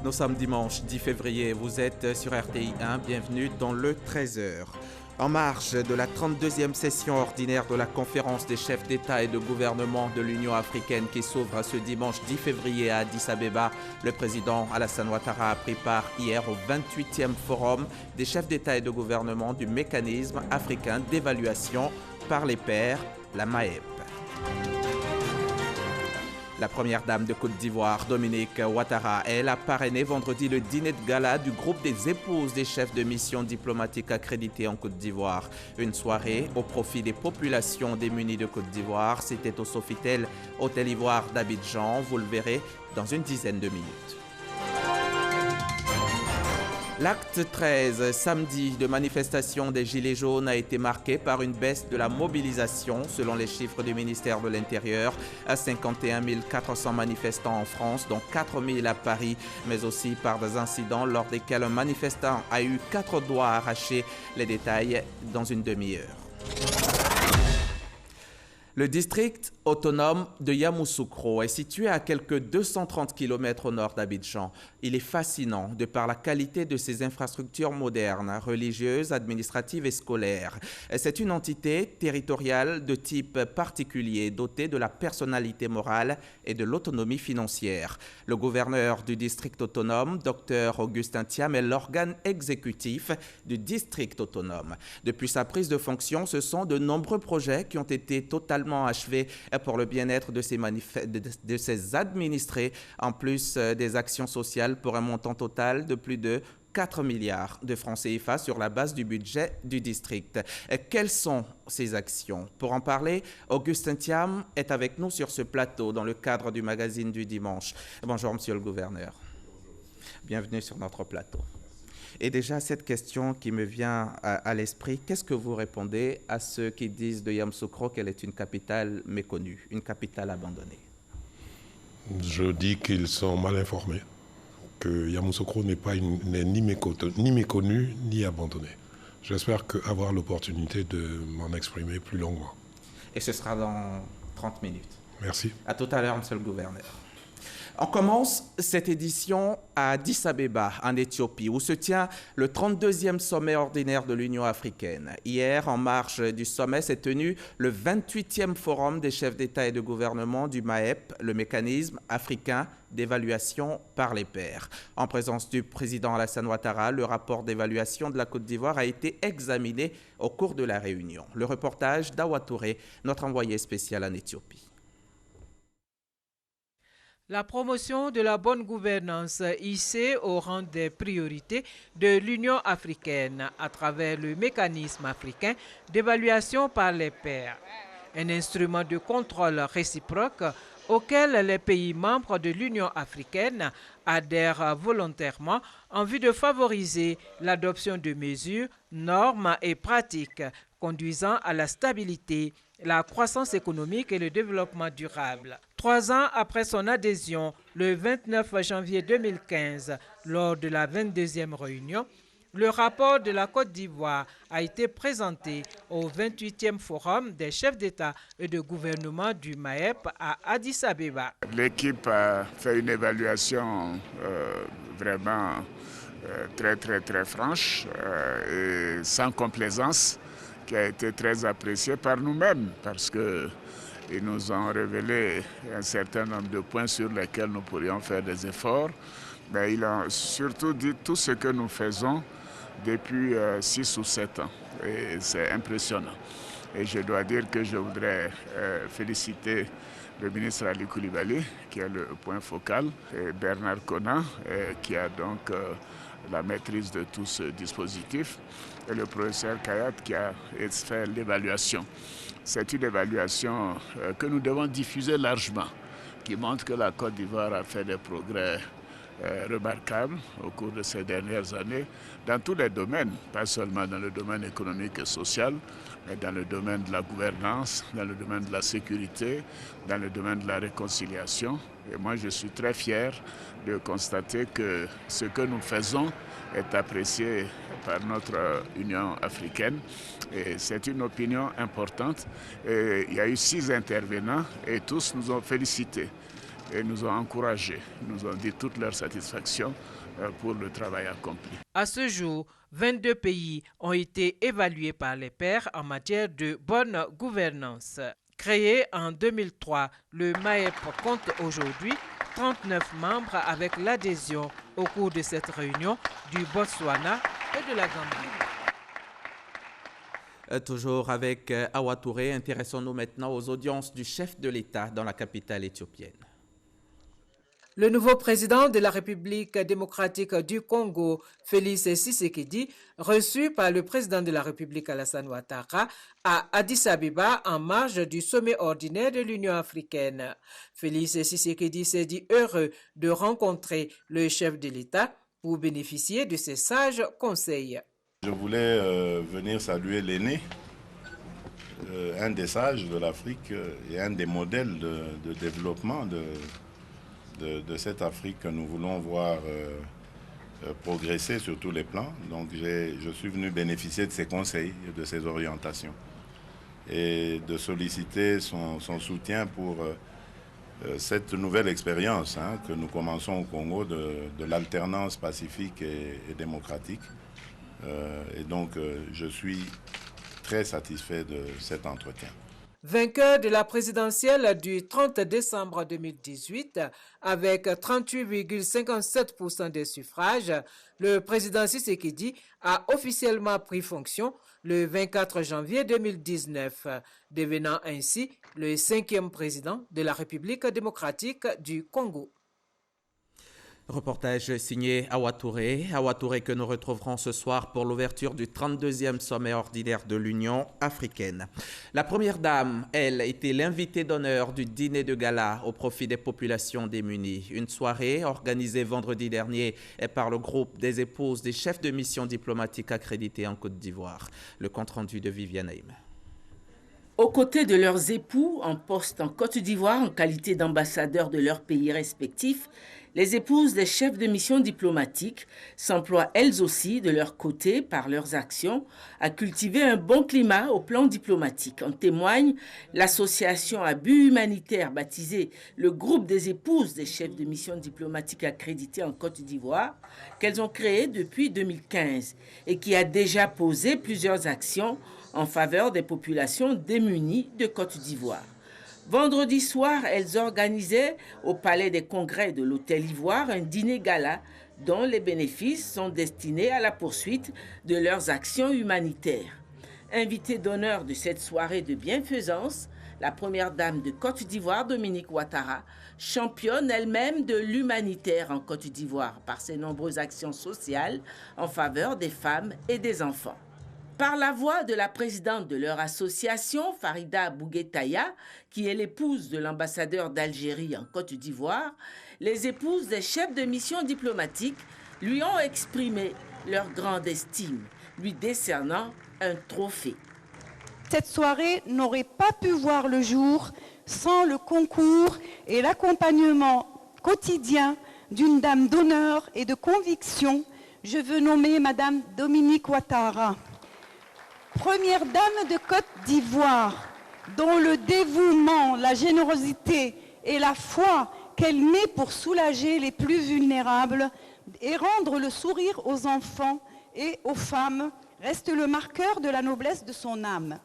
Nous sommes dimanche 10 février, vous êtes sur RTI 1, bienvenue dans le 13h. En marge de la 32e session ordinaire de la conférence des chefs d'État et de gouvernement de l'Union africaine qui s'ouvre ce dimanche 10 février à Addis Abeba, le président Alassane Ouattara a pris part hier au 28e forum des chefs d'État et de gouvernement du mécanisme africain d'évaluation par les pairs, la MAEP. La première dame de Côte d'Ivoire, Dominique Ouattara, elle a parrainé vendredi le dîner de gala du groupe des épouses des chefs de mission diplomatique accrédités en Côte d'Ivoire. Une soirée au profit des populations démunies de Côte d'Ivoire. C'était au Sofitel Hôtel Ivoire d'Abidjan. Vous le verrez dans une dizaine de minutes. L'acte 13, samedi, de manifestation des Gilets jaunes a été marqué par une baisse de la mobilisation, selon les chiffres du ministère de l'Intérieur, à 51 400 manifestants en France, dont 4 000 à Paris, mais aussi par des incidents lors desquels un manifestant a eu 4 doigts arrachés. Les détails dans une demi-heure. Le district autonome de Yamoussoukro est situé à quelques 230 km au nord d'Abidjan. Il est fascinant de par la qualité de ses infrastructures modernes, religieuses, administratives et scolaires. C'est une entité territoriale de type particulier, dotée de la personnalité morale et de l'autonomie financière. Le gouverneur du district autonome, Dr Augustin Thiam, est l'organe exécutif du district autonome. Depuis sa prise de fonction, ce sont de nombreux projets qui ont été totalement achevés pour le bien-être de ses administrés, en plus des actions sociales pour un montant total de plus de 4 milliards de francs CFA sur la base du budget du district. Quelles sont ces actions? Pour en parler, Augustin Thiam est avec nous sur ce plateau dans le cadre du magazine du dimanche. Bonjour, monsieur le gouverneur. Bienvenue sur notre plateau. Et déjà, cette question qui me vient à l'esprit, qu'est-ce que vous répondez à ceux qui disent de Yamoussoukro qu'elle est une capitale méconnue, une capitale abandonnée? Je dis qu'ils sont mal informés, que Yamoussoukro n'est ni méconnu ni abandonné. J'espère avoir l'opportunité de m'en exprimer plus longuement. Et ce sera dans 30 minutes. Merci. À tout à l'heure, monsieur le gouverneur. On commence cette édition à Addis Abeba, en Éthiopie, où se tient le 32e sommet ordinaire de l'Union africaine. Hier, en marge du sommet, s'est tenu le 28e forum des chefs d'État et de gouvernement du MAEP, le mécanisme africain d'évaluation par les pairs. En présence du président Alassane Ouattara, le rapport d'évaluation de la Côte d'Ivoire a été examiné au cours de la réunion. Le reportage d'Awa Touré, notre envoyé spécial en Éthiopie. La promotion de la bonne gouvernance hissée au rang des priorités de l'Union africaine à travers le mécanisme africain d'évaluation par les pairs. Un instrument de contrôle réciproque auquel les pays membres de l'Union africaine adhèrent volontairement en vue de favoriser l'adoption de mesures, normes et pratiques conduisant à la stabilité, la croissance économique et le développement durable. 3 ans après son adhésion, le 29 janvier 2015, lors de la 22e réunion, le rapport de la Côte d'Ivoire a été présenté au 28e forum des chefs d'État et de gouvernement du MAEP à Addis Abeba. L'équipe a fait une évaluation vraiment très franche et sans complaisance, qui a été très appréciée par nous-mêmes parce qu'ils nous ont révélé un certain nombre de points sur lesquels nous pourrions faire des efforts. Mais ils ont surtout dit tout ce que nous faisons depuis 6 ou 7 ans. Et c'est impressionnant. Et je dois dire que je voudrais féliciter le ministre Ali Koulibaly, qui est le point focal, et Bernard Kona, qui a donc la maîtrise de tout ce dispositif, et le professeur Kayat qui a fait l'évaluation. C'est une évaluation que nous devons diffuser largement, qui montre que la Côte d'Ivoire a fait des progrès remarquables au cours de ces dernières années dans tous les domaines, pas seulement dans le domaine économique et social, mais dans le domaine de la gouvernance, dans le domaine de la sécurité, dans le domaine de la réconciliation. Et moi, je suis très fier de constater que ce que nous faisons est apprécié par notre Union africaine. Et c'est une opinion importante. Et il y a eu 6 intervenants et tous nous ont félicités. et nous ont encouragés, nous ont dit toute leur satisfaction pour le travail accompli. À ce jour, 22 pays ont été évalués par les pairs en matière de bonne gouvernance. Créé en 2003, le MAEP compte aujourd'hui 39 membres avec l'adhésion au cours de cette réunion du Botswana et de la Gambie. Toujours avec Hawa Touré, intéressons-nous maintenant aux audiences du chef de l'État dans la capitale éthiopienne. Le nouveau président de la République démocratique du Congo, Félix Tshisekedi, reçu par le président de la République Alassane Ouattara à Addis Abeba en marge du sommet ordinaire de l'Union africaine. Félix Tshisekedi s'est dit heureux de rencontrer le chef de l'État pour bénéficier de ses sages conseils. Je voulais venir saluer l'aîné, un des sages de l'Afrique et un des modèles de développement de cette Afrique que nous voulons voir progresser sur tous les plans. Donc je suis venu bénéficier de ses conseils et de ses orientations et de solliciter son soutien pour cette nouvelle expérience que nous commençons au Congo de l'alternance pacifique et démocratique. Et donc je suis très satisfait de cet entretien. Vainqueur de la présidentielle du 30 décembre 2018, avec 38,57% des suffrages, le président Tshisekedi a officiellement pris fonction le 24 janvier 2019, devenant ainsi le 5e président de la République démocratique du Congo. Reportage signé Hawa Touré que nous retrouverons ce soir pour l'ouverture du 32e sommet ordinaire de l'Union africaine. La première dame, elle, était l'invitée d'honneur du dîner de gala au profit des populations démunies. Une soirée organisée vendredi dernier par le groupe des épouses des chefs de mission diplomatique accrédités en Côte d'Ivoire. Le compte-rendu de Viviane Haïm. Aux côtés de leurs époux en poste en Côte d'Ivoire en qualité d'ambassadeurs de leurs pays respectifs, les épouses des chefs de mission diplomatiques s'emploient elles aussi de leur côté par leurs actions à cultiver un bon climat au plan diplomatique. En témoigne l'association à but humanitaire baptisée le groupe des épouses des chefs de mission diplomatiques accrédités en Côte d'Ivoire qu'elles ont créé depuis 2015 et qui a déjà posé plusieurs actions en faveur des populations démunies de Côte d'Ivoire. Vendredi soir, elles organisaient au Palais des Congrès de l'Hôtel Ivoire un dîner gala dont les bénéfices sont destinés à la poursuite de leurs actions humanitaires. Invitée d'honneur de cette soirée de bienfaisance, la première dame de Côte d'Ivoire, Dominique Ouattara, championne elle-même de l'humanitaire en Côte d'Ivoire par ses nombreuses actions sociales en faveur des femmes et des enfants. Par la voix de la présidente de leur association, Farida Bouguetaya, qui est l'épouse de l'ambassadeur d'Algérie en Côte d'Ivoire, les épouses des chefs de mission diplomatique lui ont exprimé leur grande estime, lui décernant un trophée. Cette soirée n'aurait pas pu voir le jour sans le concours et l'accompagnement quotidien d'une dame d'honneur et de conviction. Je veux nommer Madame Dominique Ouattara. Première dame de Côte d'Ivoire, dont le dévouement, la générosité et la foi qu'elle met pour soulager les plus vulnérables et rendre le sourire aux enfants et aux femmes reste le marqueur de la noblesse de son âme.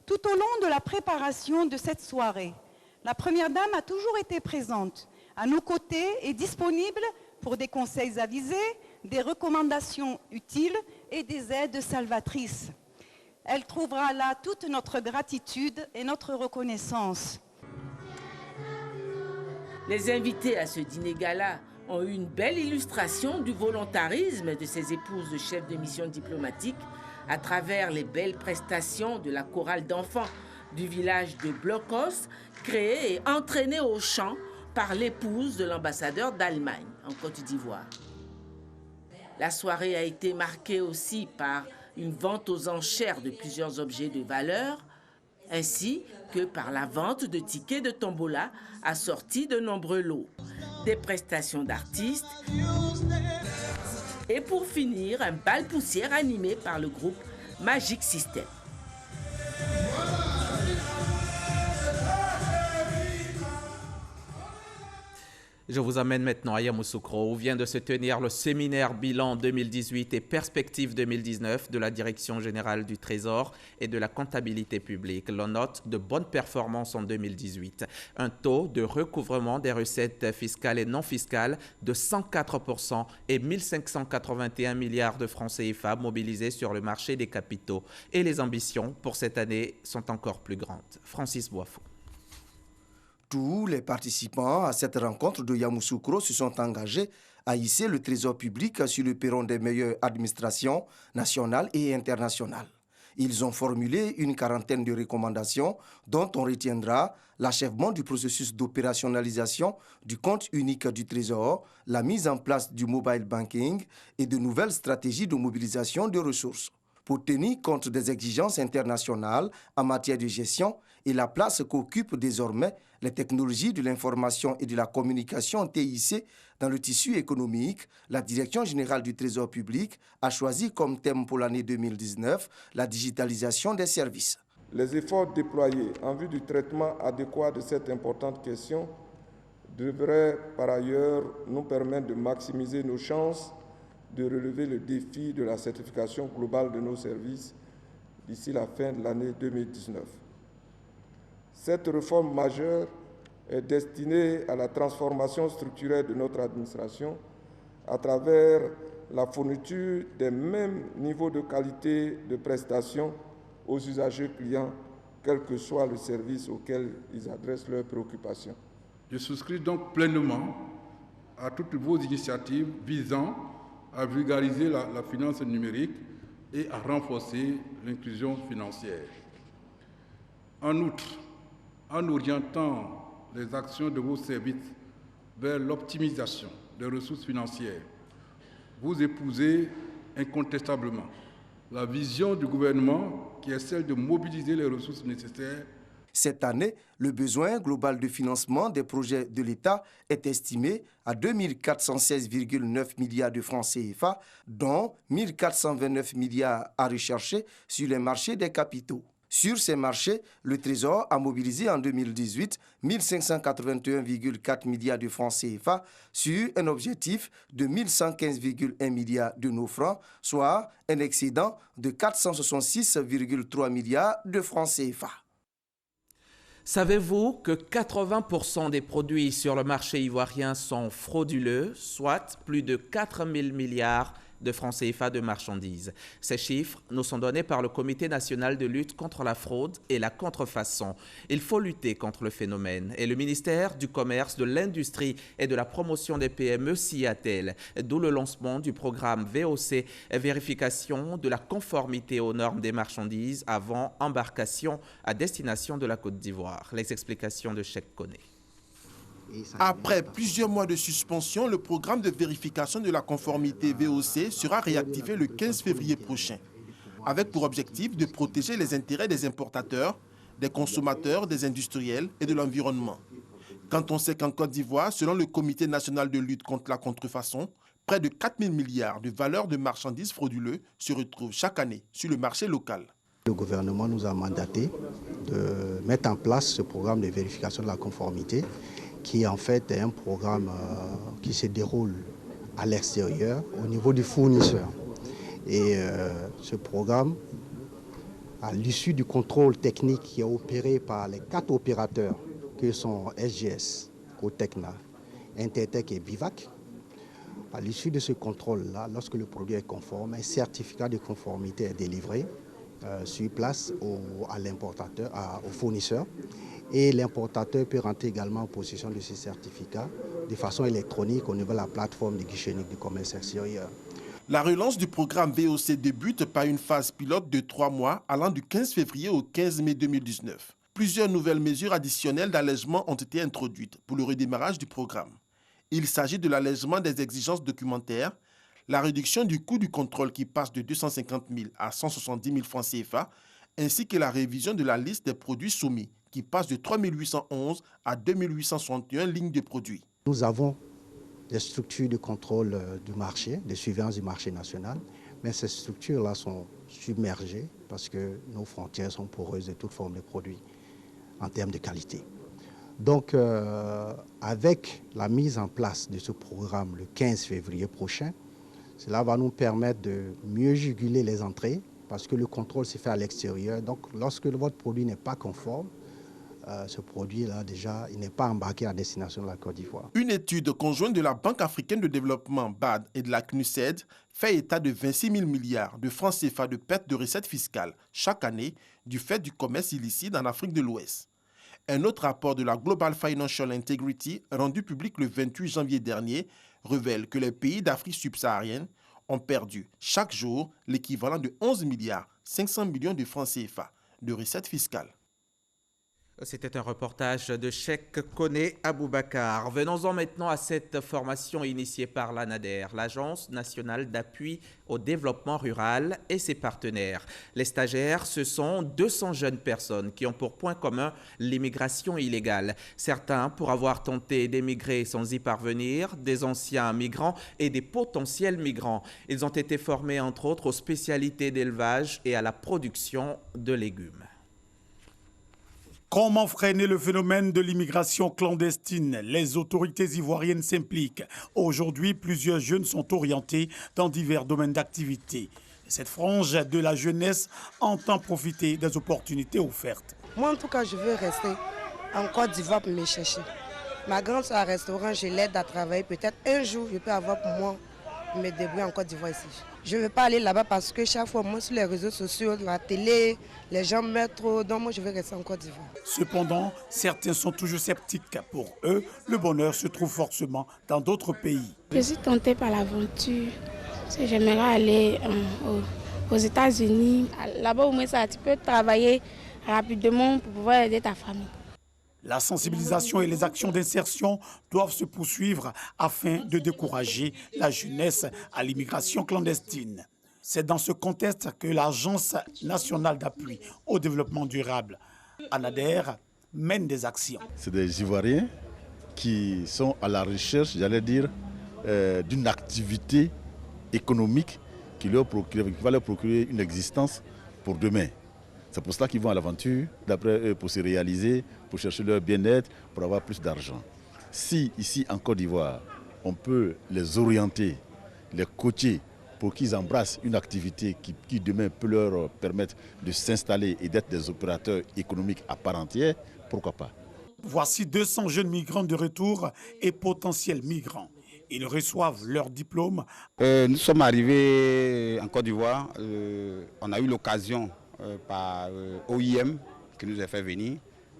Tout au long de la préparation de cette soirée, la Première Dame a toujours été présente, à nos côtés et disponible pour des conseils avisés, des recommandations utiles et des aides salvatrices. Elle trouvera là toute notre gratitude et notre reconnaissance. Les invités à ce dîner gala ont eu une belle illustration du volontarisme de ces épouses de chefs de mission diplomatique à travers les belles prestations de la chorale d'enfants du village de Blocos, créée et entraînée au chant par l'épouse de l'ambassadeur d'Allemagne en Côte d'Ivoire. La soirée a été marquée aussi par une vente aux enchères de plusieurs objets de valeur, ainsi que par la vente de tickets de tombola assortis de nombreux lots, des prestations d'artistes et pour finir, un bal poussière animé par le groupe Magic System. Je vous amène maintenant à Yamoussoukro où vient de se tenir le séminaire bilan 2018 et perspectives 2019 de la Direction générale du Trésor et de la comptabilité publique. L'on note de bonnes performances en 2018. Un taux de recouvrement des recettes fiscales et non fiscales de 104% et 1581 milliards de francs CFA mobilisés sur le marché des capitaux. Et les ambitions pour cette année sont encore plus grandes. Francis Boifou. Tous les participants à cette rencontre de Yamoussoukro se sont engagés à hisser le trésor public sur le perron des meilleures administrations nationales et internationales. Ils ont formulé une quarantaine de recommandations dont on retiendra l'achèvement du processus d'opérationnalisation du compte unique du Trésor, la mise en place du mobile banking et de nouvelles stratégies de mobilisation de ressources. Pour tenir compte des exigences internationales en matière de gestion et la place qu'occupent désormais les technologies de l'information et de la communication TIC dans le tissu économique, la Direction générale du Trésor public a choisi comme thème pour l'année 2019 la digitalisation des services. Les efforts déployés en vue du traitement adéquat de cette importante question devraient par ailleurs nous permettre de maximiser nos chances de relever le défi de la certification globale de nos services d'ici la fin de l'année 2019. Cette réforme majeure est destinée à la transformation structurelle de notre administration à travers la fourniture des mêmes niveaux de qualité de prestation aux usagers clients, quel que soit le service auquel ils adressent leurs préoccupations. Je souscris donc pleinement à toutes vos initiatives visant à vulgariser la finance numérique et à renforcer l'inclusion financière. En outre, en orientant les actions de vos services vers l'optimisation des ressources financières, vous épousez incontestablement la vision du gouvernement qui est celle de mobiliser les ressources nécessaires. Cette année, le besoin global de financement des projets de l'État est estimé à 2 416,9 milliards de francs CFA, dont 1 429 milliards à rechercher sur les marchés des capitaux. Sur ces marchés, le Trésor a mobilisé en 2018 1 581,4 milliards de francs CFA sur un objectif de 1 115,1 milliards de nos francs, soit un excédent de 466,3 milliards de francs CFA. Savez-vous que 80% des produits sur le marché ivoirien sont frauduleux, soit plus de 4 000 milliards de francs CFA de marchandises? Ces chiffres nous sont donnés par le Comité national de lutte contre la fraude et la contrefaçon. Il faut lutter contre le phénomène et le ministère du Commerce, de l'Industrie et de la Promotion des PME s'y attelle, d'où le lancement du programme VOC, vérification de la conformité aux normes des marchandises avant embarcation à destination de la Côte d'Ivoire. Les explications de Cheikh Koné. Après plusieurs mois de suspension, le programme de vérification de la conformité VOC sera réactivé le 15 février prochain, avec pour objectif de protéger les intérêts des importateurs, des consommateurs, des industriels et de l'environnement. Quand on sait qu'en Côte d'Ivoire, selon le Comité national de lutte contre la contrefaçon, près de 4 000 milliards de valeur de marchandises frauduleuses se retrouvent chaque année sur le marché local. Le gouvernement nous a mandaté de mettre en place ce programme de vérification de la conformité qui en fait est un programme qui se déroule à l'extérieur au niveau du fournisseur. Et ce programme, à l'issue du contrôle technique qui est opéré par les 4 opérateurs que sont SGS, Cotecna, Intertech et Bivac, à l'issue de ce contrôle-là, lorsque le produit est conforme, un certificat de conformité est délivré sur place à l'importateur, au fournisseur. Et l'importateur peut rentrer également en possession de ces certificats de façon électronique au niveau de la plateforme de guichet unique du commerce extérieur. La relance du programme VOC débute par une phase pilote de 3 mois allant du 15 février au 15 mai 2019. Plusieurs nouvelles mesures additionnelles d'allègement ont été introduites pour le redémarrage du programme. Il s'agit de l'allègement des exigences documentaires, la réduction du coût du contrôle qui passe de 250 000 à 170 000 francs CFA, ainsi que la révision de la liste des produits soumis, qui passe de 3 811 à 2 861 lignes de produits. Nous avons des structures de contrôle du marché, de surveillance du marché national, mais ces structures-là sont submergées parce que nos frontières sont poreuses de toute forme de produits en termes de qualité. Donc, avec la mise en place de ce programme le 15 février prochain, cela va nous permettre de mieux juguler les entrées parce que le contrôle s'est fait à l'extérieur. Donc, lorsque votre produit n'est pas conforme, ce produit-là, déjà, il n'est pas embarqué à destination de la Côte d'Ivoire. Une étude conjointe de la Banque africaine de développement, BAD, et de la CNUSED fait état de 26 000 milliards de francs CFA de perte de recettes fiscales chaque année du fait du commerce illicite en Afrique de l'Ouest. Un autre rapport de la Global Financial Integrity, rendu public le 28 janvier dernier, révèle que les pays d'Afrique subsaharienne ont perdu chaque jour l'équivalent de 11 milliards 500 millions de francs CFA de recettes fiscales. C'était un reportage de Cheikh Koné Aboubakar. Venons-en maintenant à cette formation initiée par l'ANADER, l'Agence nationale d'appui au développement rural et ses partenaires. Les stagiaires, ce sont 200 jeunes personnes qui ont pour point commun l'immigration illégale. Certains pour avoir tenté d'émigrer sans y parvenir, des anciens migrants et des potentiels migrants. Ils ont été formés entre autres aux spécialités d'élevage et à la production de légumes. Comment freiner le phénomène de l'immigration clandestine? Les autorités ivoiriennes s'impliquent. Aujourd'hui, plusieurs jeunes sont orientés dans divers domaines d'activité. Cette frange de la jeunesse entend profiter des opportunités offertes. Moi, en tout cas, je veux rester en Côte d'Ivoire pour me chercher. Ma grande soeur a un restaurant, je l'aide à travailler. Peut-être un jour, je peux avoir pour moi me débrouiller en Côte d'Ivoire ici. Je ne veux pas aller là-bas parce que chaque fois, moi, sur les réseaux sociaux, la télé, les gens meurent trop. Donc moi, je veux rester en Côte d'Ivoire. Cependant, certains sont toujours sceptiques. Pour eux, le bonheur se trouve forcément dans d'autres pays. Je suis tentée par l'aventure. J'aimerais aller aux États-Unis. Là-bas, au moins, tu peux travailler rapidement pour pouvoir aider ta famille. La sensibilisation et les actions d'insertion doivent se poursuivre afin de décourager la jeunesse à l'immigration clandestine. C'est dans ce contexte que l'Agence nationale d'appui au développement durable, ANADER, mène des actions. C'est des Ivoiriens qui sont à la recherche, j'allais dire, d'une activité économique qui va leur procurer une existence pour demain. C'est pour cela qu'ils vont à l'aventure, d'après eux, pour se réaliser, pour chercher leur bien-être, pour avoir plus d'argent. Si ici en Côte d'Ivoire, on peut les orienter, les coacher pour qu'ils embrassent une activité qui demain peut leur permettre de s'installer et d'être des opérateurs économiques à part entière, pourquoi pas? Voici 200 jeunes migrants de retour et potentiels migrants. Ils reçoivent leur diplôme. Nous sommes arrivés en Côte d'Ivoire. On a eu l'occasion par OIM qui nous a fait venir,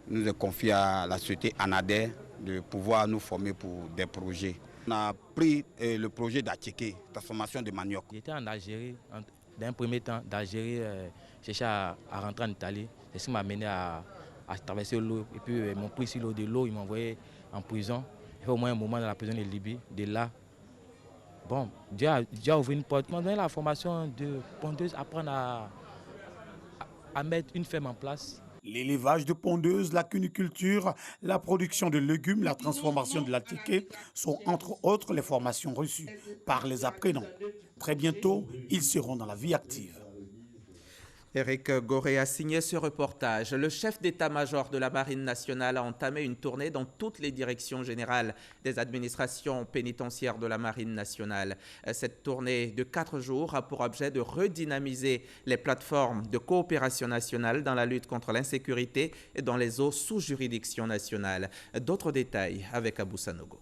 nous a confié à la société ANADER de pouvoir nous former pour des projets. On a pris le projet d'Atchéké, transformation de manioc. J'étais en Algérie, dans un premier temps, d'Algérie, cherchais à rentrer en Italie. C'est ce qui m'a amené à traverser l'eau. Et puis ils m'ont pris sur l'eau de l'eau, ils m'ont envoyé en prison. Il fait au moins un moment dans la prison de Libye. De là, bon, Dieu a ouvert une porte. Ils m'ont donné la formation de pondeuse, apprendre à mettre une ferme en place. L'élevage de pondeuses, la cuniculture, la production de légumes, la transformation de l'attiqué sont entre autres les formations reçues par les apprenants. Très bientôt, ils seront dans la vie active. Éric Goré a signé ce reportage. Le chef d'état-major de la Marine nationale a entamé une tournée dans toutes les directions générales des administrations pénitentiaires de la Marine nationale. Cette tournée de 4 jours a pour objet de redynamiser les plateformes de coopération nationale dans la lutte contre l'insécurité et dans les eaux sous juridiction nationale. D'autres détails avec Abou Sanogo.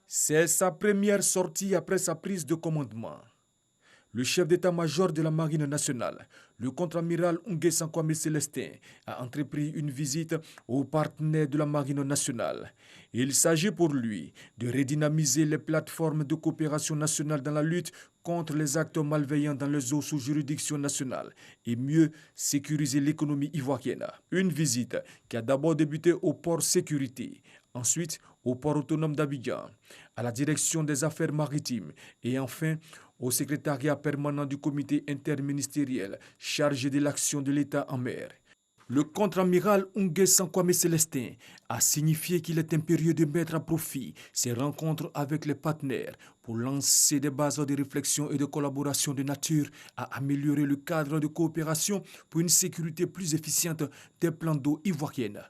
C'est sa première sortie après sa prise de commandement. Le chef d'état-major de la Marine nationale, le contre-amiral Nguessan Kwame Célestin, a entrepris une visite aux partenaires de la Marine nationale. Il s'agit pour lui de redynamiser les plateformes de coopération nationale dans la lutte contre les actes malveillants dans les eaux sous juridiction nationale et mieux sécuriser l'économie ivoirienne. Une visite qui a d'abord débuté au port sécurité, ensuite au port autonome d'Abidjan, à la direction des affaires maritimes et enfin au secrétariat permanent du comité interministériel chargé de l'action de l'État en mer. Le contre-amiral Nguessan Kwame Célestin a signifié qu'il est impérieux de mettre à profit ces rencontres avec les partenaires pour lancer des bases de réflexion et de collaboration de nature à améliorer le cadre de coopération pour une sécurité plus efficiente des plans d'eau ivoirienne.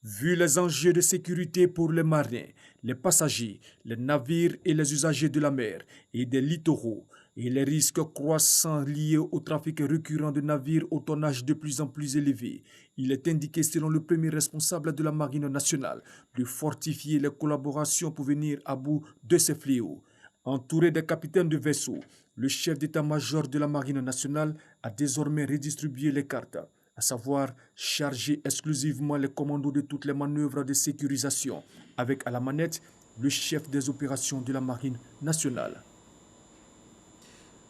Vu les enjeux de sécurité pour les marins, les passagers, les navires et les usagers de la mer et des littoraux, et les risques croissants liés au trafic récurrent de navires au tonnage de plus en plus élevé, il est indiqué selon le premier responsable de la Marine nationale de fortifier les collaborations pour venir à bout de ces fléaux. Entouré des capitaines de vaisseaux, le chef d'état-major de la Marine nationale a désormais redistribué les cartes, à savoir charger exclusivement les commandos de toutes les manœuvres de sécurisation, avec à la manette le chef des opérations de la Marine nationale.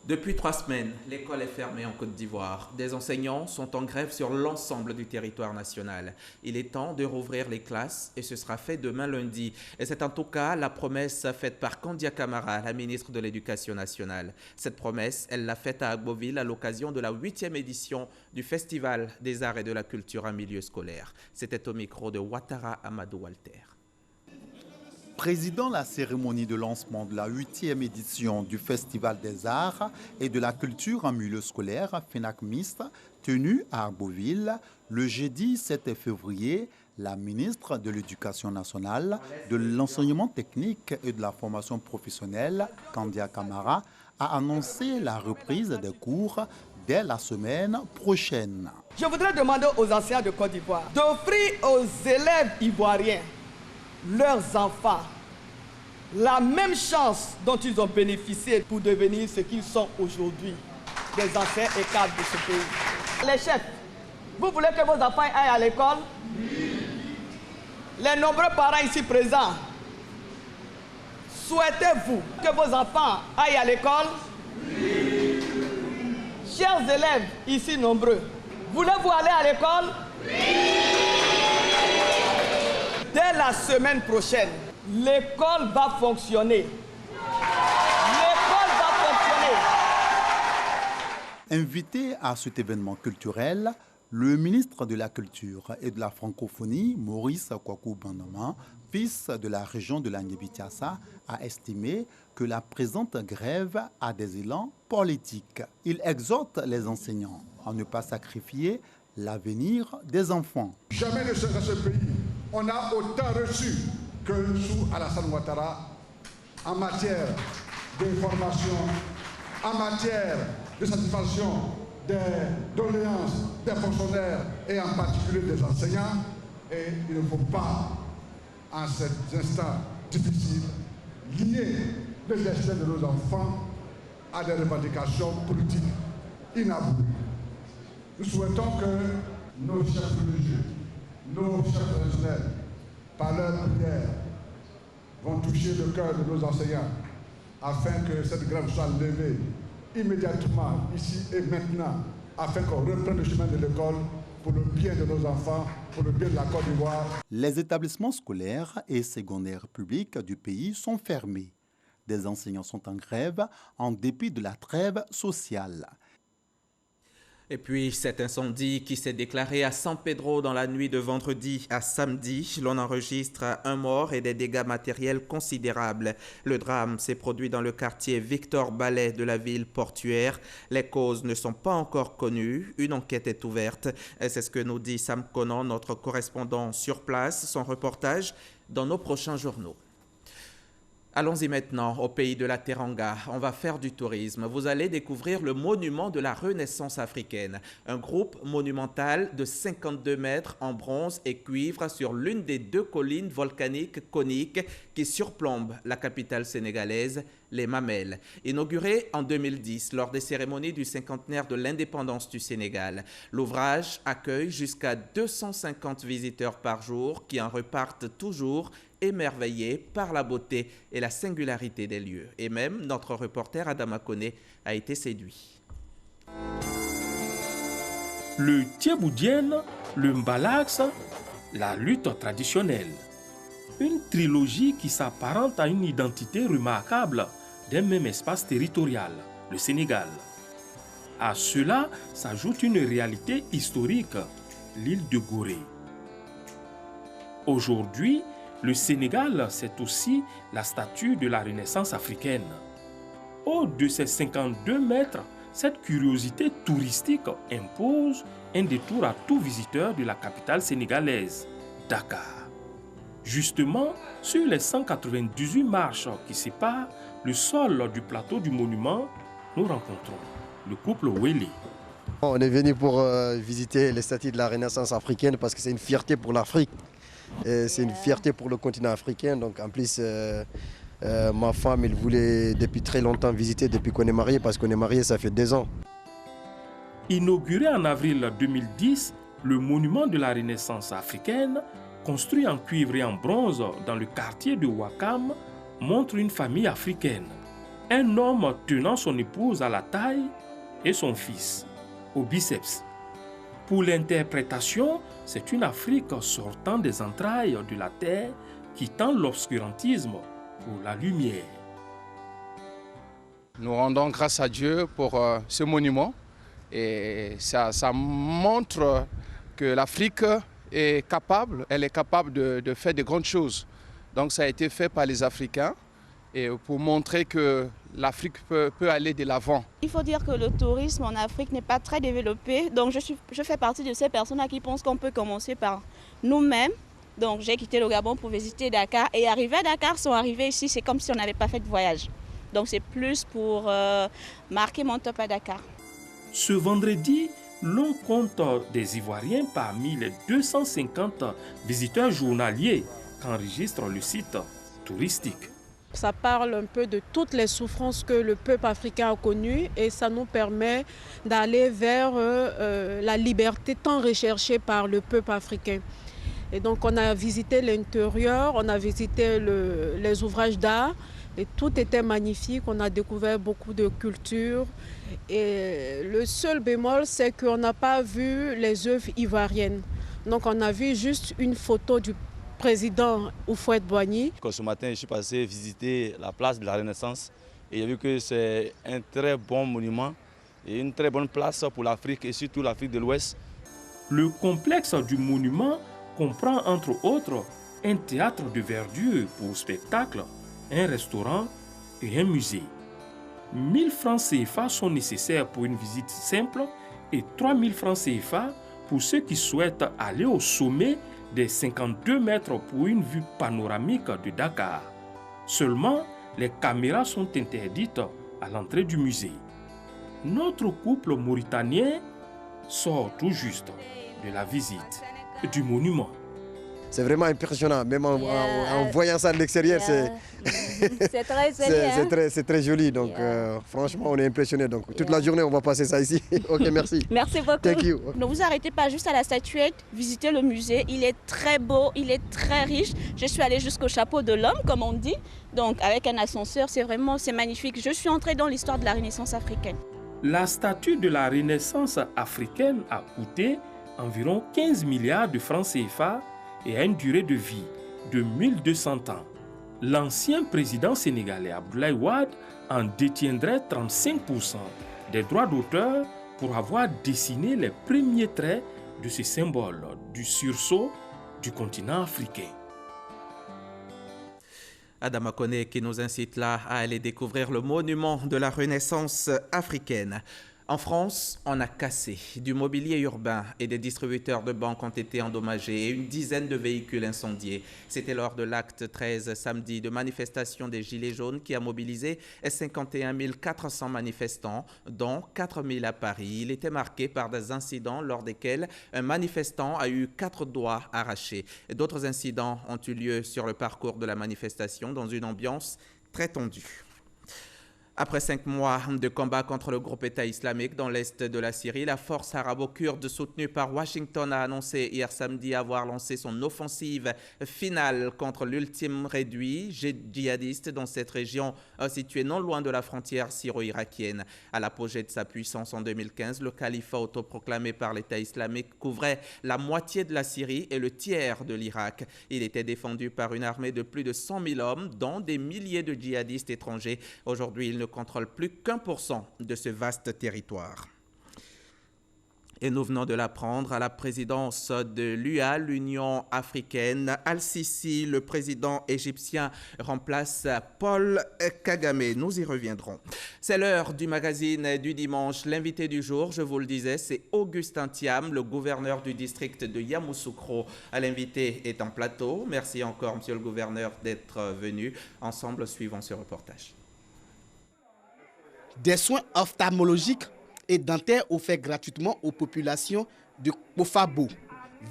Depuis 3 semaines, l'école est fermée en Côte d'Ivoire. Des enseignants sont en grève sur l'ensemble du territoire national. Il est temps de rouvrir les classes et ce sera fait demain lundi. Et c'est en tout cas la promesse faite par Kandia Camara, la ministre de l'Éducation nationale. Cette promesse, elle l'a faite à Agboville à l'occasion de la 8e édition du Festival des arts et de la culture en milieu scolaire. C'était au micro de Ouattara Amadou Walter. Présidant la cérémonie de lancement de la 8e édition du Festival des arts et de la culture en milieu scolaire, FENAC-MIST, tenue à Agboville le jeudi 7 février, la ministre de l'Éducation nationale, de l'enseignement technique et de la formation professionnelle, Kandia Camara, a annoncé la reprise des cours dès la semaine prochaine. Je voudrais demander aux enseignants de Côte d'Ivoire d'offrir aux élèves ivoiriens, leurs enfants, la même chance dont ils ont bénéficié pour devenir ce qu'ils sont aujourd'hui, des enseignants et cadres de ce pays. Les chefs, vous voulez que vos enfants aillent à l'école? Oui. Les nombreux parents ici présents, souhaitez-vous que vos enfants aillent à l'école? Oui. Chers élèves ici nombreux, voulez-vous aller à l'école? Oui. Dès la semaine prochaine, l'école va fonctionner. L'école va fonctionner. Invité à cet événement culturel, le ministre de la Culture et de la Francophonie, Maurice Kwaku Bandama, fils de la région de la Niébitiassa, a estimé que la présente grève a des élans politiques. Il exhorte les enseignants à ne pas sacrifier l'avenir des enfants. Jamais dans ce pays, on a autant reçu que sous Alassane Ouattara en matière d'information, en matière de satisfaction des doléances des fonctionnaires et en particulier des enseignants. Et il ne faut pas, en cet instant difficile, lier le destin de nos enfants à des revendications politiques inavouées. Nous souhaitons que nos chefs religieux, nos chefs traditionnels, par leur prière, vont toucher le cœur de nos enseignants afin que cette grève soit levée immédiatement, ici et maintenant, afin qu'on reprenne le chemin de l'école pour le bien de nos enfants, pour le bien de la Côte d'Ivoire. Les établissements scolaires et secondaires publics du pays sont fermés. Des enseignants sont en grève en dépit de la trêve sociale. Et puis cet incendie qui s'est déclaré à San Pedro dans la nuit de vendredi à samedi, l'on enregistre un mort et des dégâts matériels considérables. Le drame s'est produit dans le quartier Victor Ballet de la ville portuaire. Les causes ne sont pas encore connues. Une enquête est ouverte. C'est ce que nous dit Sam Conan, notre correspondant sur place. Son reportage dans nos prochains journaux. Allons-y maintenant au pays de la Teranga. On va faire du tourisme. Vous allez découvrir le monument de la Renaissance africaine. Un groupe monumental de 52 mètres en bronze et cuivre sur l'une des 2 collines volcaniques coniques qui surplombent la capitale sénégalaise, les Mamelles. Inauguré en 2010 lors des cérémonies du 50e de l'indépendance du Sénégal. L'ouvrage accueille jusqu'à 250 visiteurs par jour qui en repartent toujours émerveillé par la beauté et la singularité des lieux. Et même notre reporter Adama Kone a été séduit. Le Thieboudienne, le Mbalax, la lutte traditionnelle. Une trilogie qui s'apparente à une identité remarquable d'un même espace territorial, le Sénégal. À cela s'ajoute une réalité historique, l'île de Gorée. Aujourd'hui, le Sénégal, c'est aussi la statue de la Renaissance africaine. Haut de ses 52 mètres, cette curiosité touristique impose un détour à tout visiteur de la capitale sénégalaise. Dakar. Justement, sur les 198 marches qui séparent le sol du plateau du monument, nous rencontrons le couple Wele. On est venu pour visiter les statues de la Renaissance africaine parce que c'est une fierté pour l'Afrique. C'est une fierté pour le continent africain. Donc en plus, ma femme, elle voulait depuis très longtemps visiter depuis qu'on est mariés, parce qu'on est mariés, ça fait 2 ans. Inauguré en avril 2010, le monument de la Renaissance africaine, construit en cuivre et en bronze dans le quartier de Ouakam, montre une famille africaine. Un homme tenant son épouse à la taille et son fils au biceps. Pour l'interprétation, c'est une Afrique sortant des entrailles de la terre, quittant l'obscurantisme pour la lumière. Nous rendons grâce à Dieu pour ce monument et ça montre que l'Afrique est capable, de faire de grandes choses. Donc ça a été fait par les Africains et pour montrer que l'Afrique peut aller de l'avant. Il faut dire que le tourisme en Afrique n'est pas très développé. Donc je fais partie de ces personnes qui pensent qu'on peut commencer par nous-mêmes. Donc j'ai quitté le Gabon pour visiter Dakar et arriver à Dakar, sont arrivés ici, c'est comme si on n'avait pas fait de voyage. Donc c'est plus pour marquer mon top à Dakar. Ce vendredi, l'on compte des Ivoiriens parmi les 250 visiteurs journaliers qu'enregistre le site touristique. Ça parle un peu de toutes les souffrances que le peuple africain a connues et ça nous permet d'aller vers la liberté tant recherchée par le peuple africain. Et donc on a visité l'intérieur, on a visité les ouvrages d'art et tout était magnifique. On a découvert beaucoup de cultures et le seul bémol, c'est qu'on n'a pas vu les œuvres ivoiriennes. Donc on a vu juste une photo du président Houphouët-Boigny. Ce matin, je suis passé visiter la place de la Renaissance et j'ai vu que c'est un très bon monument et une très bonne place pour l'Afrique et surtout l'Afrique de l'Ouest. Le complexe du monument comprend entre autres un théâtre de verdure pour spectacle, un restaurant et un musée. 1000 francs CFA sont nécessaires pour une visite simple et 3000 francs CFA pour ceux qui souhaitent aller au sommet des 52 mètres pour une vue panoramique de Dakar. Seulement, les caméras sont interdites à l'entrée du musée. Notre couple mauritanien sort tout juste de la visite du monument. C'est vraiment impressionnant, même en voyant ça de l'extérieur, c'est très joli. C'est très joli, donc franchement on est impressionné. Donc toute la journée on va passer ça ici. Ok, merci. Merci beaucoup. Thank you. Ne vous arrêtez pas juste à la statuette, visitez le musée, il est très beau, il est très riche. Je suis allée jusqu'au chapeau de l'homme, comme on dit, donc avec un ascenseur, c'est magnifique. Je suis entrée dans l'histoire de la Renaissance africaine. La statue de la Renaissance africaine a coûté environ 15 milliards de francs CFA et a une durée de vie de 1200 ans. L'ancien président sénégalais Abdoulaye Wade en détiendrait 35% des droits d'auteur pour avoir dessiné les premiers traits de ce symbole du sursaut du continent africain. Adama Koné qui nous incite là à aller découvrir le monument de la Renaissance africaine. En France, on a cassé du mobilier urbain et des distributeurs de banques ont été endommagés et une dizaine de véhicules incendiés. C'était lors de l'acte 13 samedi de manifestation des Gilets jaunes qui a mobilisé 51 400 manifestants, dont 4 000 à Paris. Il était marqué par des incidents lors desquels un manifestant a eu 4 doigts arrachés. D'autres incidents ont eu lieu sur le parcours de la manifestation dans une ambiance très tendue. Après 5 mois de combat contre le groupe État islamique dans l'est de la Syrie, la force arabo-kurde soutenue par Washington a annoncé hier samedi avoir lancé son offensive finale contre l'ultime réduit djihadiste dans cette région située non loin de la frontière syro-irakienne. À l'apogée de sa puissance en 2015, le califat autoproclamé par l'État islamique couvrait la moitié de la Syrie et le tiers de l'Irak. Il était défendu par une armée de plus de 100 000 hommes, dont des milliers de djihadistes étrangers. Aujourd'hui, il ne contrôle plus qu'1% de ce vaste territoire. Et nous venons de l'apprendre à la présidence de l'UA, l'Union africaine. Al-Sisi, le président égyptien, remplace Paul Kagame. Nous y reviendrons. C'est l'heure du magazine du dimanche. L'invité du jour, je vous le disais, c'est Augustin Thiam, le gouverneur du district de Yamoussoukro. L'invité est en plateau. Merci encore, monsieur le gouverneur, d'être venu. Ensemble, suivons ce reportage. Des soins ophtalmologiques et dentaires offerts gratuitement aux populations de Kofabo,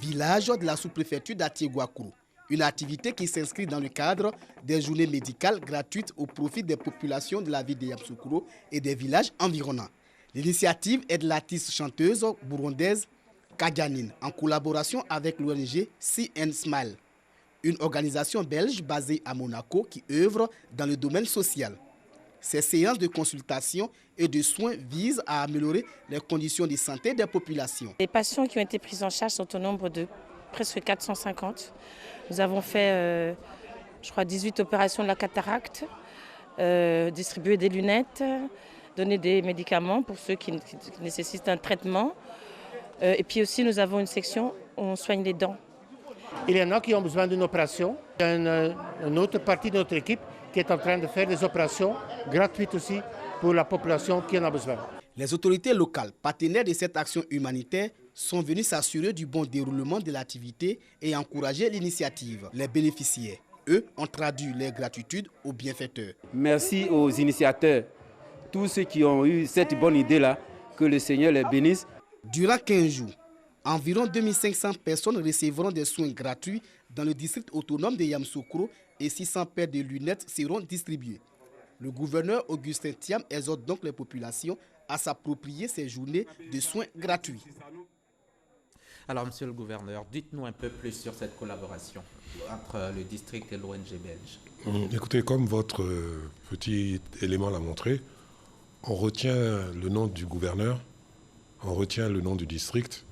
village de la sous-préfecture d'Atiegouakourou. Une activité qui s'inscrit dans le cadre des journées médicales gratuites au profit des populations de la ville de Yamoussoukro et des villages environnants. L'initiative est de l'artiste chanteuse burundaise Kaganine en collaboration avec l'ONG See and Smile, une organisation belge basée à Monaco qui œuvre dans le domaine social. Ces séances de consultation et de soins visent à améliorer les conditions de santé des populations. Les patients qui ont été pris en charge sont au nombre de presque 450. Nous avons fait, je crois, 18 opérations de la cataracte, distribué des lunettes, donné des médicaments pour ceux qui nécessitent un traitement. Et puis aussi, nous avons une section où on soigne les dents. Il y en a qui ont besoin d'une opération. Il y a une autre partie de notre équipe qui est en train de faire des opérations gratuites aussi pour la population qui en a besoin. Les autorités locales, partenaires de cette action humanitaire, sont venus s'assurer du bon déroulement de l'activité et encourager l'initiative. Les bénéficiaires, eux, ont traduit leur gratitude aux bienfaiteurs. Merci aux initiateurs, tous ceux qui ont eu cette bonne idée-là, que le Seigneur les bénisse. Durant 15 jours, environ 2500 personnes recevront des soins gratuits dans le district autonome de Yamoussoukro et 600 paires de lunettes seront distribuées. Le gouverneur Augustin Thiam exhorte donc les populations à s'approprier ces journées de soins gratuits. Alors, monsieur le gouverneur, dites-nous un peu plus sur cette collaboration entre le district et l'ONG belge. Écoutez, comme votre petit élément l'a montré, on retient le nom du gouverneur, on retient le nom du district,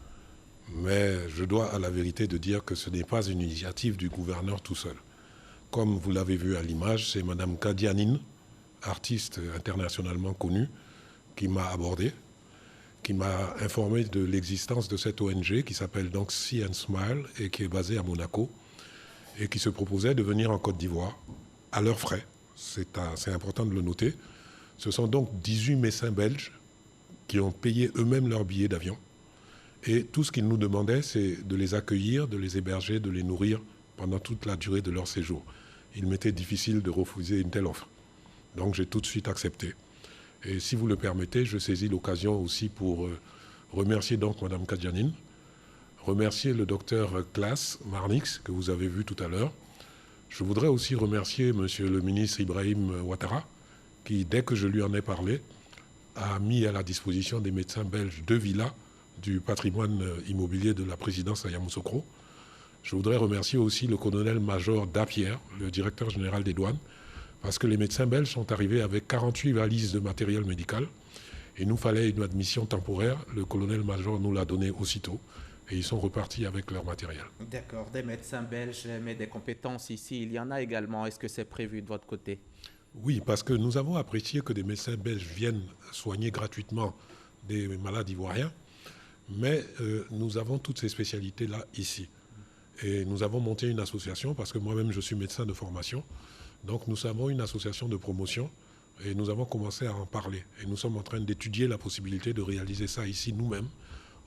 mais je dois à la vérité de dire que ce n'est pas une initiative du gouverneur tout seul. Comme vous l'avez vu à l'image, c'est Mme Kadianine, artiste internationalement connue, qui m'a abordé, qui m'a informé de l'existence de cette ONG qui s'appelle donc See and Smile et qui est basée à Monaco et qui se proposait de venir en Côte d'Ivoire à leurs frais. C'est important de le noter. Ce sont donc 18 médecins belges qui ont payé eux-mêmes leur billet d'avion. Et tout ce qu'ils nous demandaient, c'est de les accueillir, de les héberger, de les nourrir pendant toute la durée de leur séjour. Il m'était difficile de refuser une telle offre. Donc j'ai tout de suite accepté. Et si vous le permettez, je saisis l'occasion aussi pour remercier donc Mme Kadianine, remercier le docteur Klaas Marnix, que vous avez vu tout à l'heure. Je voudrais aussi remercier Monsieur le ministre Ibrahim Ouattara, qui, dès que je lui en ai parlé, a mis à la disposition des médecins belges 2 villas du patrimoine immobilier de la présidence à Yamoussoukro. Je voudrais remercier aussi le colonel-major Dapierre, le directeur général des douanes, parce que les médecins belges sont arrivés avec 48 valises de matériel médical. Et nous fallait une admission temporaire. Le colonel-major nous l'a donné aussitôt. Et ils sont repartis avec leur matériel. D'accord, des médecins belges, mais des compétences ici, il y en a également. Est-ce que c'est prévu de votre côté? Oui, parce que nous avons apprécié que des médecins belges viennent soigner gratuitement des malades ivoiriens. Mais nous avons toutes ces spécialités-là ici. Et nous avons monté une association, parce que moi-même je suis médecin de formation. Donc nous avons une association de promotion et nous avons commencé à en parler. Et nous sommes en train d'étudier la possibilité de réaliser ça ici nous-mêmes,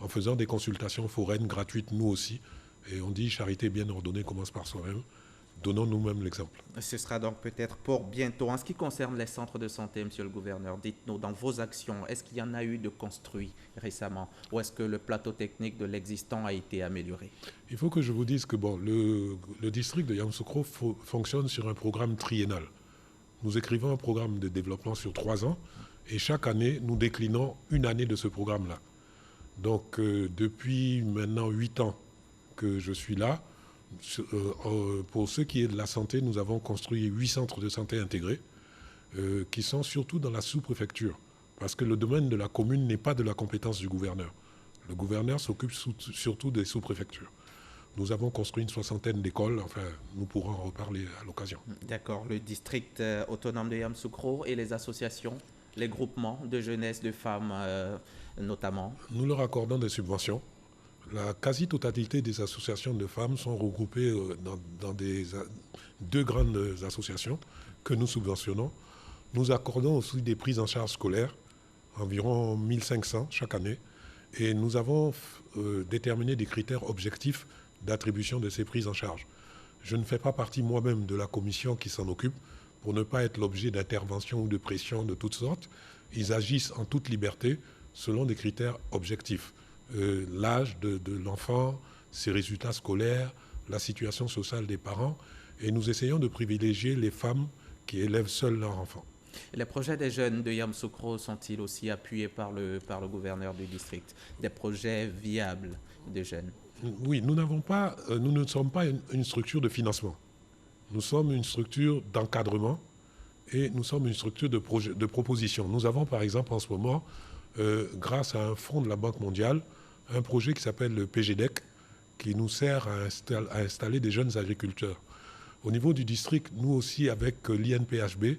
en faisant des consultations foraines gratuites nous aussi. Et on dit charité bien ordonnée commence par soi-même. Donnons nous-mêmes l'exemple. Ce sera donc peut-être pour bientôt. En ce qui concerne les centres de santé, monsieur le gouverneur, dites-nous, dans vos actions, est-ce qu'il y en a eu de construits récemment ou est-ce que le plateau technique de l'existant a été amélioré? Il faut que je vous dise que bon, le district de Yamoussoukro fonctionne sur un programme triennal. Nous écrivons un programme de développement sur 3 ans et chaque année, nous déclinons une année de ce programme-là. Donc, depuis maintenant 8 ans que je suis là, pour ce qui est de la santé, nous avons construit 8 centres de santé intégrés qui sont surtout dans la sous-préfecture parce que le domaine de la commune n'est pas de la compétence du gouverneur. Le gouverneur s'occupe surtout des sous-préfectures. Nous avons construit une 60aine d'écoles, enfin nous pourrons en reparler à l'occasion. D'accord, le district autonome de Yamoussoukro et les associations Les groupements de jeunesse, de femmes notamment? Nous leur accordons des subventions. La quasi-totalité des associations de femmes sont regroupées dans deux grandes associations que nous subventionnons. Nous accordons aussi des prises en charge scolaires, environ 1500 chaque année. Et nous avons déterminé des critères objectifs d'attribution de ces prises en charge. Je ne fais pas partie moi-même de la commission qui s'en occupe pour ne pas être l'objet d'interventions ou de pression de toutes sortes. Ils agissent en toute liberté selon des critères objectifs. L'âge de l'enfant, ses résultats scolaires, la situation sociale des parents. Et nous essayons de privilégier les femmes qui élèvent seules leurs enfants. Les projets des jeunes de Yamoussoukro sont-ils aussi appuyés par le gouverneur du district? Des projets viables de jeunes? Oui, nous ne sommes pas une structure de financement. Nous sommes une structure d'encadrement et nous sommes une structure de proposition. Nous avons par exemple en ce moment, grâce à un fonds de la Banque mondiale, un projet qui s'appelle le PGDEC, qui nous sert à installer des jeunes agriculteurs. Au niveau du district, nous aussi avec l'INPHB,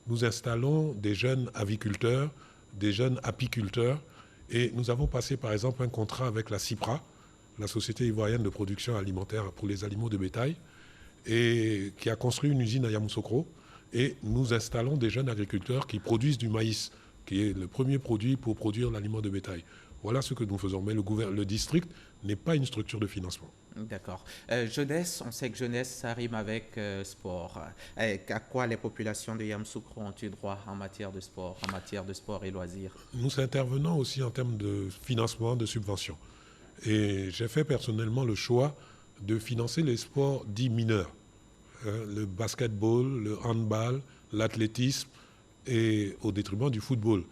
nous installons des jeunes aviculteurs, des jeunes apiculteurs, et nous avons passé par exemple un contrat avec la CIPRA, la Société ivoirienne de production alimentaire pour les animaux de bétail, et qui a construit une usine à Yamoussoukro, et nous installons des jeunes agriculteurs qui produisent du maïs, qui est le premier produit pour produire l'aliment de bétail. Voilà ce que nous faisons. Mais le district n'est pas une structure de financement. D'accord. Jeunesse, on sait que jeunesse, ça rime avec sport. À quoi les populations de Yamoussoukro ont-ils droit en matière de sport et loisirs? Nous intervenons aussi en termes de financement, de subventions. Et j'ai fait personnellement le choix de financer les sports dits mineurs. Le basketball, le handball, l'athlétisme, et au détriment du football,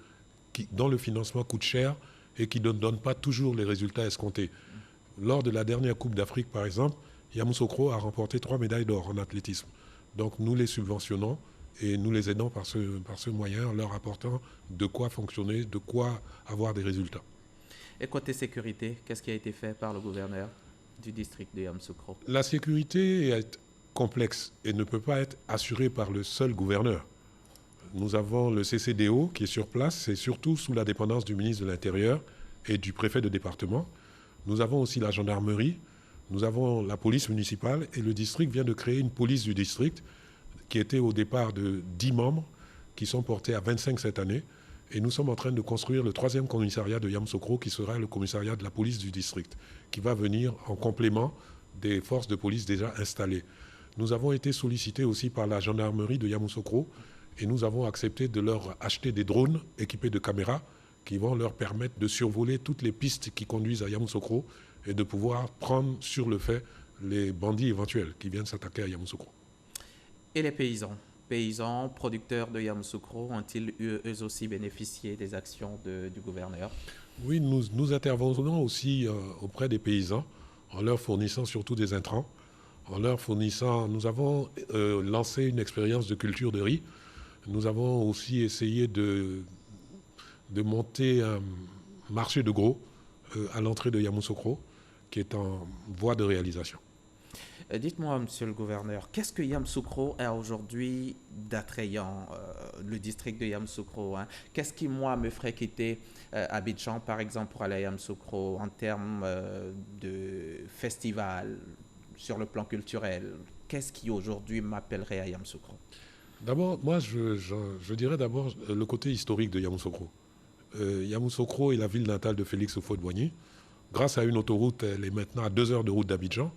dont le financement coûte cher et qui ne donne pas toujours les résultats escomptés. Lors de la dernière Coupe d'Afrique, par exemple, Yamoussoukro a remporté 3 médailles d'or en athlétisme. Donc nous les subventionnons et nous les aidons par ce moyen en leur apportant de quoi fonctionner, de quoi avoir des résultats. Et côté sécurité, qu'est-ce qui a été fait par le gouverneur du district de Yamoussoukro? La sécurité est complexe et ne peut pas être assurée par le seul gouverneur. Nous avons le CCDO qui est sur place, c'est surtout sous la dépendance du ministre de l'Intérieur et du préfet de département. Nous avons aussi la gendarmerie, nous avons la police municipale et le district vient de créer une police du district qui était au départ de 10 membres qui sont portés à 25 cette année. Et nous sommes en train de construire le 3e commissariat de Yamoussoukro qui sera le commissariat de la police du district, qui va venir en complément des forces de police déjà installées. Nous avons été sollicités aussi par la gendarmerie de Yamoussoukro et nous avons accepté de leur acheter des drones équipés de caméras qui vont leur permettre de survoler toutes les pistes qui conduisent à Yamoussoukro et de pouvoir prendre sur le fait les bandits éventuels qui viennent s'attaquer à Yamoussoukro. Et les paysans producteurs de Yamoussoukro ont-ils eux aussi bénéficié des actions du gouverneur? Oui, nous intervenons aussi auprès des paysans en leur fournissant surtout des intrants, nous avons lancé une expérience de culture de riz. Nous avons aussi essayé de monter un marché de gros à l'entrée de Yamoussoukro qui est en voie de réalisation. Dites-moi, monsieur le gouverneur, qu'est-ce que Yamoussoukro a aujourd'hui d'attrayant, le district de Yamoussoukro, hein? Qu'est-ce qui, moi, me ferait quitter Abidjan, par exemple, pour aller à Yamoussoukro en termes de festival, sur le plan culturel? Qu'est-ce qui, aujourd'hui, m'appellerait à Yamoussoukro? D'abord, moi, je dirais d'abord le côté historique de Yamoussoukro. Yamoussoukro est la ville natale de Félix Houphouët-Boigny. Grâce à une autoroute, elle est maintenant à 2 heures de route d'Abidjan.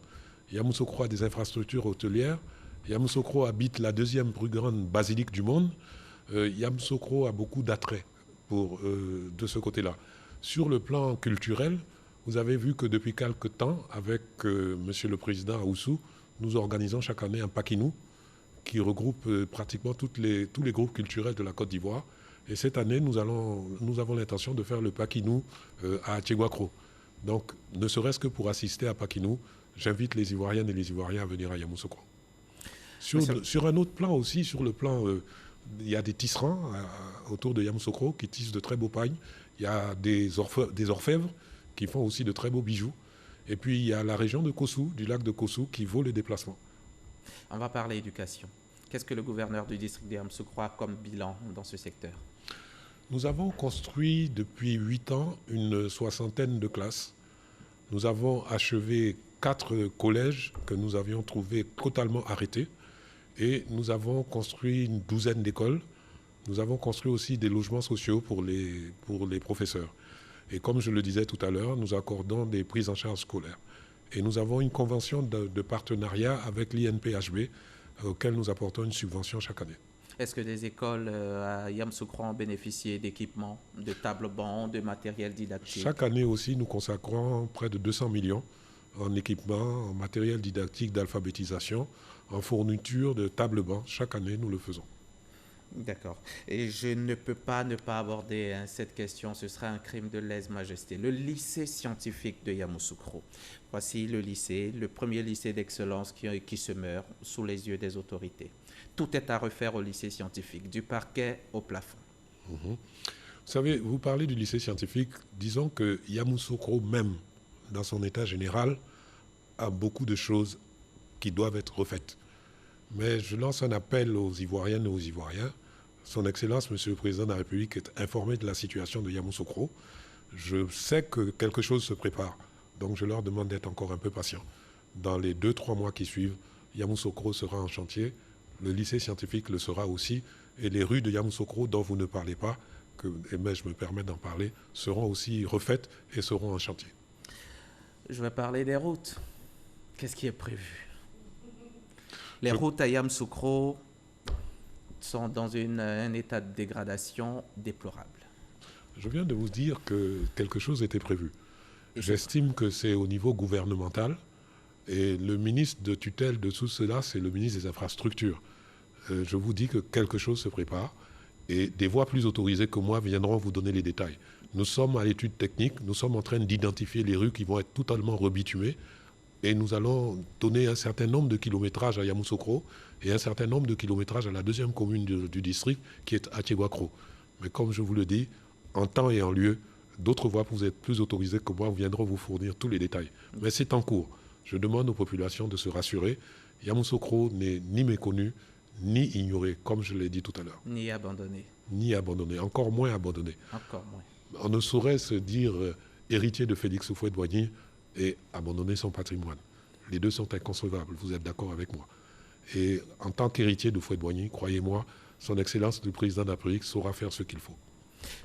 Yamoussoukro a des infrastructures hôtelières. Yamoussoukro habite la 2e plus grande basilique du monde. Yamoussoukro a beaucoup d'attrait de ce côté-là. Sur le plan culturel, vous avez vu que depuis quelque temps, avec monsieur le président Ahoussou, nous organisons chaque année un Pakinou qui regroupe pratiquement tous les groupes culturels de la Côte d'Ivoire. Et cette année, nous avons l'intention de faire le Pakinou à Tchéguakro. Donc, ne serait-ce que pour assister à Pakinou, j'invite les Ivoiriennes et les Ivoiriens à venir à Yamoussoukro. Sur un autre plan aussi, sur le plan, il y a des tisserands autour de Yamoussoukro qui tissent de très beaux pagnes. Il y a des orfèvres qui font aussi de très beaux bijoux. Et puis, il y a la région de Kossou, du lac de Kossou, qui vaut les déplacements. On va parler éducation. Qu'est-ce que le gouverneur du district de Yamoussoukro a comme bilan dans ce secteur? Nous avons construit depuis 8 ans une 60aine de classes. Nous avons achevé 4 collèges que nous avions trouvés totalement arrêtés. Et nous avons construit une 12aine d'écoles. Nous avons construit aussi des logements sociaux pour les professeurs. Et comme je le disais tout à l'heure, nous accordons des prises en charge scolaires. Et nous avons une convention de partenariat avec l'INPHB auquel nous apportons une subvention chaque année. Est-ce que des écoles à Yamoussoukro ont bénéficié d'équipements, de tables-bancs, de matériel didactique? Chaque année aussi, nous consacrons près de 200 millions en équipements, en matériel didactique d'alphabétisation, en fourniture de tables-bancs. Chaque année, nous le faisons. D'accord. Et je ne peux pas ne pas aborder cette question, ce serait un crime de lèse-majesté. Le lycée scientifique de Yamoussoukro. Voici le lycée, le premier lycée d'excellence qui se meurt sous les yeux des autorités. Tout est à refaire au lycée scientifique, du parquet au plafond. Vous savez, vous parlez du lycée scientifique, disons que Yamoussoukro même, dans son état général, a beaucoup de choses qui doivent être refaites. Mais je lance un appel aux Ivoiriennes et aux Ivoiriens. Son Excellence, Monsieur le Président de la République, est informé de la situation de Yamoussoukro. Je sais que quelque chose se prépare, donc je leur demande d'être encore un peu patients. Dans les 2-3 mois qui suivent, Yamoussoukro sera en chantier, le lycée scientifique le sera aussi, et les rues de Yamoussoukro dont vous ne parlez pas, mais je me permets d'en parler, seront aussi refaites et seront en chantier. Je vais parler des routes. Qu'est-ce qui est prévu? Les routes à Yamoussoukro sont dans un état de dégradation déplorable. Je viens de vous dire que quelque chose était prévu. J'estime que c'est au niveau gouvernemental et le ministre de tutelle de tout cela, c'est le ministre des Infrastructures. Je vous dis que quelque chose se prépare et des voies plus autorisées que moi viendront vous donner les détails. Nous sommes à l'étude technique, nous sommes en train d'identifier les rues qui vont être totalement rebitumées. Et nous allons donner un certain nombre de kilométrages à Yamoussoukro et un certain nombre de kilométrages à la deuxième commune du district qui est Atiegouakro. Mais comme je vous le dis, en temps et en lieu, d'autres voies, vous êtes plus autorisés que moi, viendront vous fournir tous les détails. Mais c'est en cours. Je demande aux populations de se rassurer. Yamoussoukro n'est ni méconnu, ni ignoré, comme je l'ai dit tout à l'heure. Ni abandonné. Ni abandonné, encore moins abandonné. Encore moins. On ne saurait se dire héritier de Félix Houphouët-Boigny et abandonner son patrimoine. Les deux sont inconcevables, vous êtes d'accord avec moi. Et en tant qu'héritier de Houphouët-Boigny, croyez-moi, son Excellence le Président de la République saura faire ce qu'il faut.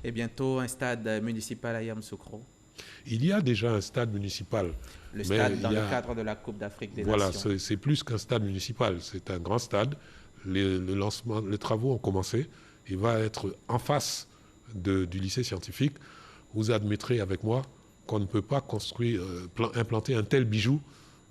Et bientôt un stade municipal à Yamoussoukro? Il y a déjà un stade municipal. Le stade dans le cadre de la Coupe d'Afrique des Nations. Voilà, c'est plus qu'un stade municipal, c'est un grand stade. Les travaux ont commencé. Il va être en face du lycée scientifique. Vous admettrez avec moi qu'on ne peut pas implanter un tel bijou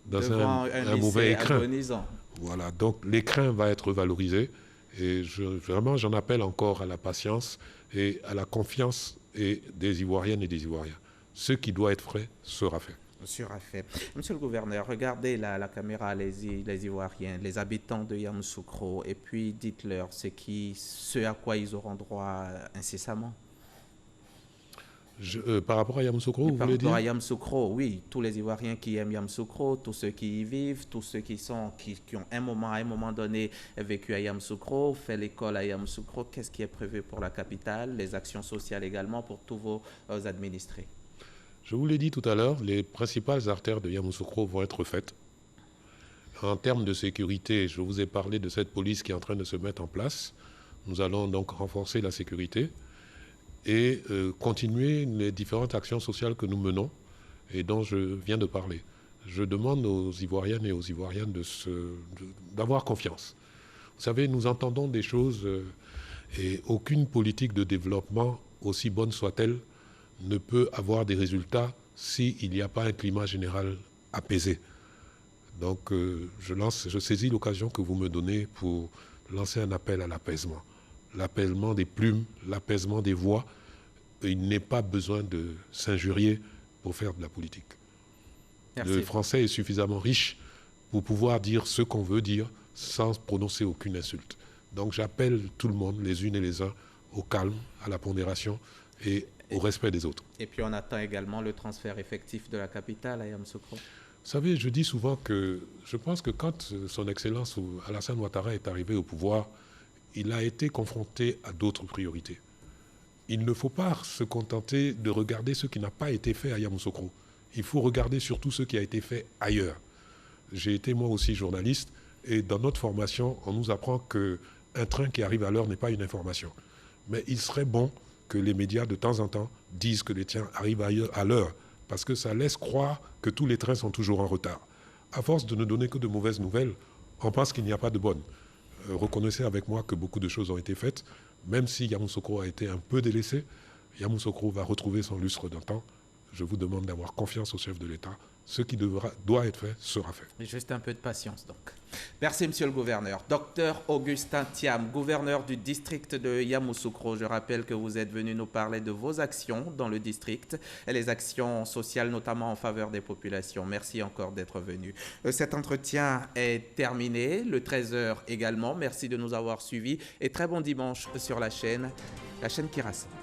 dans un mauvais écrin. Agonisant. Voilà, donc l'écrin va être valorisé et vraiment j'en appelle encore à la patience et à la confiance des Ivoiriennes et des Ivoiriens. Ce qui doit être fait sera fait. Sera fait. Monsieur le gouverneur, regardez la caméra, les Ivoiriens, les habitants de Yamoussoukro, et puis dites-leur ce à quoi ils auront droit incessamment. Par rapport à Yamoussoukro, vous voulez dire? Par rapport à Yamoussoukro, oui. Tous les Ivoiriens qui aiment Yamoussoukro, tous ceux qui y vivent, tous ceux qui ont à un moment donné vécu à Yamoussoukro, fait l'école à Yamoussoukro, qu'est-ce qui est prévu pour la capitale, les actions sociales également pour tous vos administrés? Je vous l'ai dit tout à l'heure, les principales artères de Yamoussoukro vont être faites. En termes de sécurité, je vous ai parlé de cette police qui est en train de se mettre en place. Nous allons donc renforcer la sécurité et continuer les différentes actions sociales que nous menons et dont je viens de parler. Je demande aux Ivoiriennes et aux Ivoiriens d'avoir confiance. Vous savez, nous entendons des choses et aucune politique de développement, aussi bonne soit-elle, ne peut avoir des résultats s'il n'y a pas un climat général apaisé. Donc je saisis l'occasion que vous me donnez pour lancer un appel à l'apaisement. L'apaisement des plumes, l'apaisement des voix. Il n'est pas besoin de s'injurier pour faire de la politique. Merci. Le français est suffisamment riche pour pouvoir dire ce qu'on veut dire sans prononcer aucune insulte. Donc j'appelle tout le monde, les unes et les uns, au calme, à la pondération et au respect des autres. Et puis on attend également le transfert effectif de la capitale à Yamoussoukro. Vous savez, je dis souvent que je pense que quand son Excellence Alassane Ouattara est arrivé au pouvoir, il a été confronté à d'autres priorités. il ne faut pas se contenter de regarder ce qui n'a pas été fait à Yamoussoukro. Il faut regarder surtout ce qui a été fait ailleurs. J'ai été moi aussi journaliste et dans notre formation, on nous apprend qu'un train qui arrive à l'heure n'est pas une information. Mais il serait bon que les médias de temps en temps disent que les trains arrivent à l'heure parce que ça laisse croire que tous les trains sont toujours en retard. À force de ne donner que de mauvaises nouvelles, on pense qu'il n'y a pas de bonnes. Reconnaissez avec moi que beaucoup de choses ont été faites, même si Yamoussoukro a été un peu délaissé. Yamoussoukro va retrouver son lustre d'antan. Je vous demande d'avoir confiance au chef de l'État. Ce qui doit être fait sera fait. Et juste un peu de patience donc. Merci Monsieur le Gouverneur. Docteur Augustin Thiam, gouverneur du district de Yamoussoukro. Je rappelle que vous êtes venu nous parler de vos actions dans le district et les actions sociales notamment en faveur des populations. Merci encore d'être venu. Cet entretien est terminé, le 13h également. Merci de nous avoir suivis et très bon dimanche sur la chaîne qui rassemble.